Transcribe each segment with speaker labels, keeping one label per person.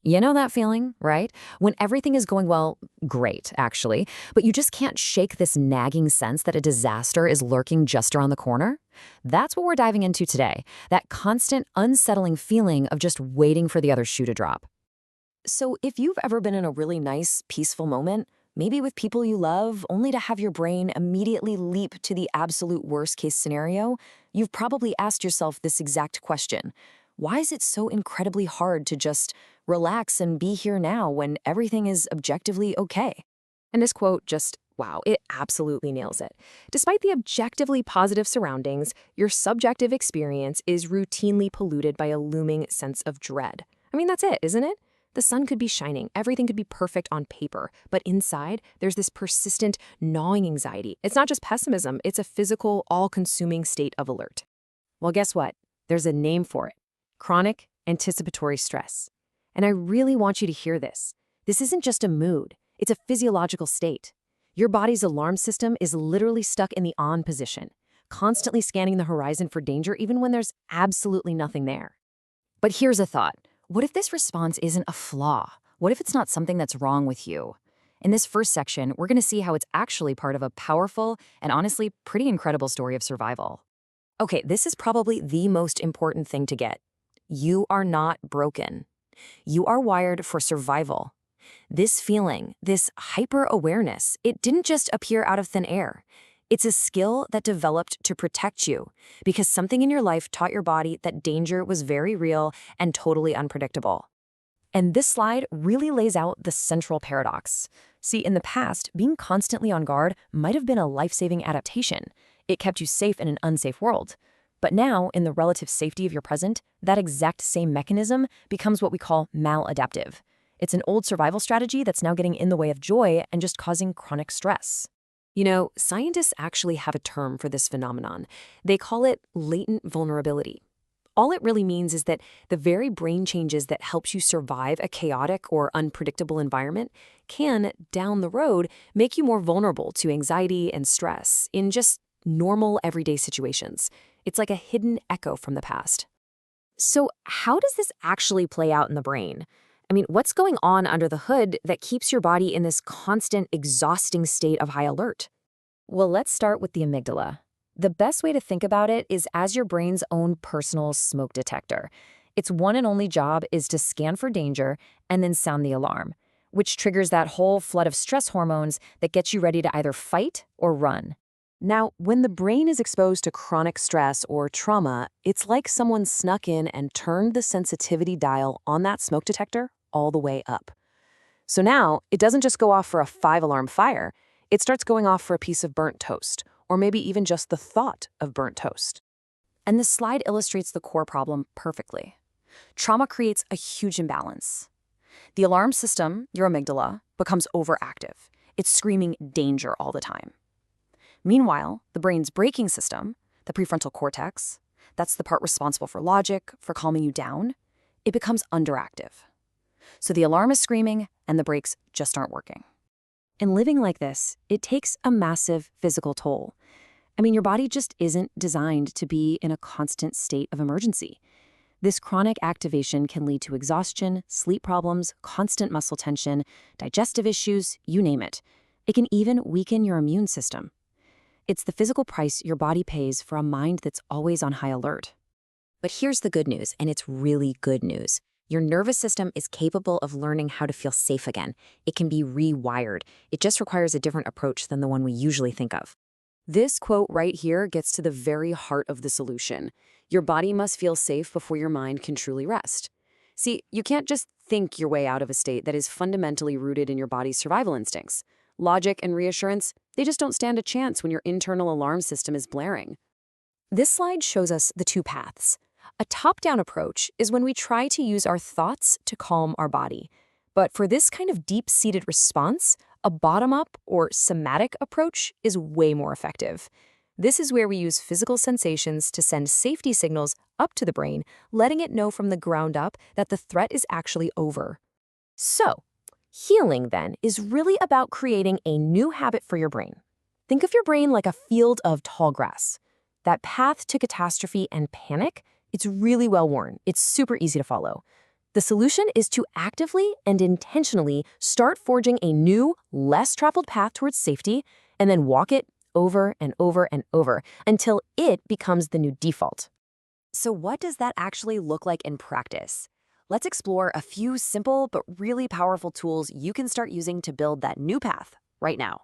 Speaker 1: You know that feeling, right? When everything is going well, great, actually, but you just can't shake this nagging sense that a disaster is lurking just around the corner? That's what we're diving into today, that constant, unsettling feeling of just waiting for the other shoe to drop. So, if you've ever been in a really nice, peaceful moment, maybe with people you love, only to have your brain immediately leap to the absolute worst case scenario, you've probably asked yourself this exact question. Why is it so incredibly hard to just relax and be here now when everything is objectively okay? And this quote just, wow, it absolutely nails it. Despite the objectively positive surroundings, your subjective experience is routinely polluted by a looming sense of dread. I mean, that's it, isn't it? The sun could be shining, everything could be perfect on paper, but inside, there's this persistent, gnawing anxiety. It's not just pessimism, it's a physical, all-consuming state of alert. Well, guess what? There's a name for it: chronic anticipatory stress. And I really want you to hear this. This isn't just a mood, it's a physiological state. Your body's alarm system is literally stuck in the on position, constantly scanning the horizon for danger even when there's absolutely nothing there. But here's a thought. What if this response isn't a flaw? What if it's not something that's wrong with you? In this first section, we're going to see how it's actually part of a powerful and honestly pretty incredible story of survival. Okay, this is probably the most important thing to get. You are not broken. You are wired for survival. This feeling, this hyper-awareness, it didn't just appear out of thin air. It's a skill that developed to protect you because something in your life taught your body that danger was very real and totally unpredictable. And this slide really lays out the central paradox. See, in the past, being constantly on guard might have been a life-saving adaptation. It kept you safe in an unsafe world. But now, in the relative safety of your present, that exact same mechanism becomes what we call maladaptive. It's an old survival strategy that's now getting in the way of joy and just causing chronic stress. You know, scientists actually have a term for this phenomenon. They call it latent vulnerability. All it really means is that the very brain changes that helps you survive a chaotic or unpredictable environment can, down the road, make you more vulnerable to anxiety and stress in just normal everyday situations. It's like a hidden echo from the past. So how does this actually play out in the brain? I mean, what's going on under the hood that keeps your body in this constant, exhausting state of high alert? Well, let's start with the amygdala. The best way to think about it is as your brain's own personal smoke detector. Its one and only job is to scan for danger and then sound the alarm, which triggers that whole flood of stress hormones that gets you ready to either fight or run. Now, when the brain is exposed to chronic stress or trauma, it's like someone snuck in and turned the sensitivity dial on that smoke detector all the way up. So now, it doesn't just go off for a 5-alarm fire, it starts going off for a piece of burnt toast, or maybe even just the thought of burnt toast. And this slide illustrates the core problem perfectly. Trauma creates a huge imbalance. The alarm system, your amygdala, becomes overactive. It's screaming danger all the time. Meanwhile, the brain's braking system, the prefrontal cortex, that's the part responsible for logic, for calming you down, it becomes underactive. So the alarm is screaming and the brakes just aren't working. And living like this, it takes a massive physical toll. I mean, your body just isn't designed to be in a constant state of emergency. This chronic activation can lead to exhaustion, sleep problems, constant muscle tension, digestive issues, you name it. It can even weaken your immune system. It's the physical price your body pays for a mind that's always on high alert. But here's the good news, and it's really good news. Your nervous system is capable of learning how to feel safe again. It can be rewired. It just requires a different approach than the one we usually think of. This quote right here gets to the very heart of the solution. Your body must feel safe before your mind can truly rest. See, you can't just think your way out of a state that is fundamentally rooted in your body's survival instincts. Logic and reassurance, they just don't stand a chance when your internal alarm system is blaring. This slide shows us the two paths. A top-down approach is when we try to use our thoughts to calm our body. But for this kind of deep-seated response, a bottom-up or somatic approach is way more effective. This is where we use physical sensations to send safety signals up to the brain, letting it know from the ground up that the threat is actually over. So, healing, then, is really about creating a new habit for your brain. Think of your brain like a field of tall grass. That path to catastrophe and panic, it's really well worn. It's super easy to follow.
Speaker 2: The solution is to actively and intentionally start forging a new, less traveled path towards safety, and then walk it over and over and over until it becomes the new default.
Speaker 1: So what does that actually look like in practice? Let's explore a few simple but really powerful tools you can start using to build that new path right now.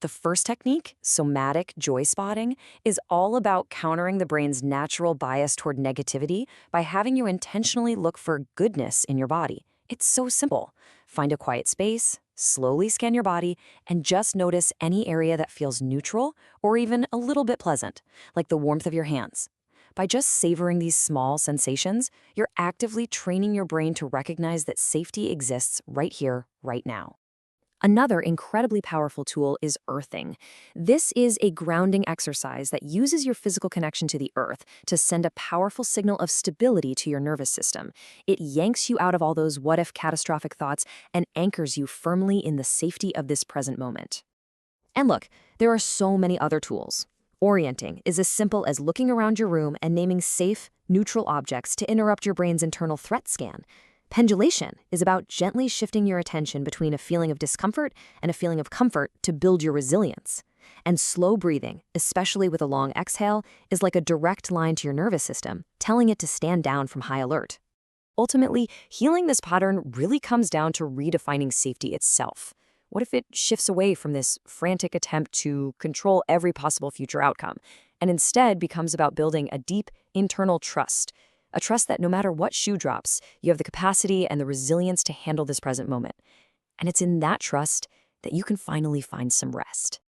Speaker 1: The first technique, somatic joy spotting, is all about countering the brain's natural bias toward negativity by having you intentionally look for goodness in your body. It's so simple. Find a quiet space, slowly scan your body, and just notice any area that feels neutral or even a little bit pleasant, like the warmth of your hands. By just savoring these small sensations, you're actively training your brain to recognize that safety exists right here, right now. Another incredibly powerful tool is earthing. This is a grounding exercise that uses your physical connection to the earth to send a powerful signal of stability to your nervous system. It yanks you out of all those what-if catastrophic thoughts and anchors you firmly in the safety of this present moment. And look, there are so many other tools. Orienting is as simple as looking around your room and naming safe, neutral objects to interrupt your brain's internal threat scan. Pendulation is about gently shifting your attention between a feeling of discomfort and a feeling of comfort to build your resilience. And slow breathing, especially with a long exhale, is like a direct line to your nervous system, telling it to stand down from high alert. Ultimately, healing this pattern really comes down to redefining safety itself. What if it shifts away from this frantic attempt to control every possible future outcome, and instead becomes about building a deep internal trust? A trust that no matter what shoe drops, you have the capacity and the resilience to handle this present moment. And it's in that trust that you can finally find some rest.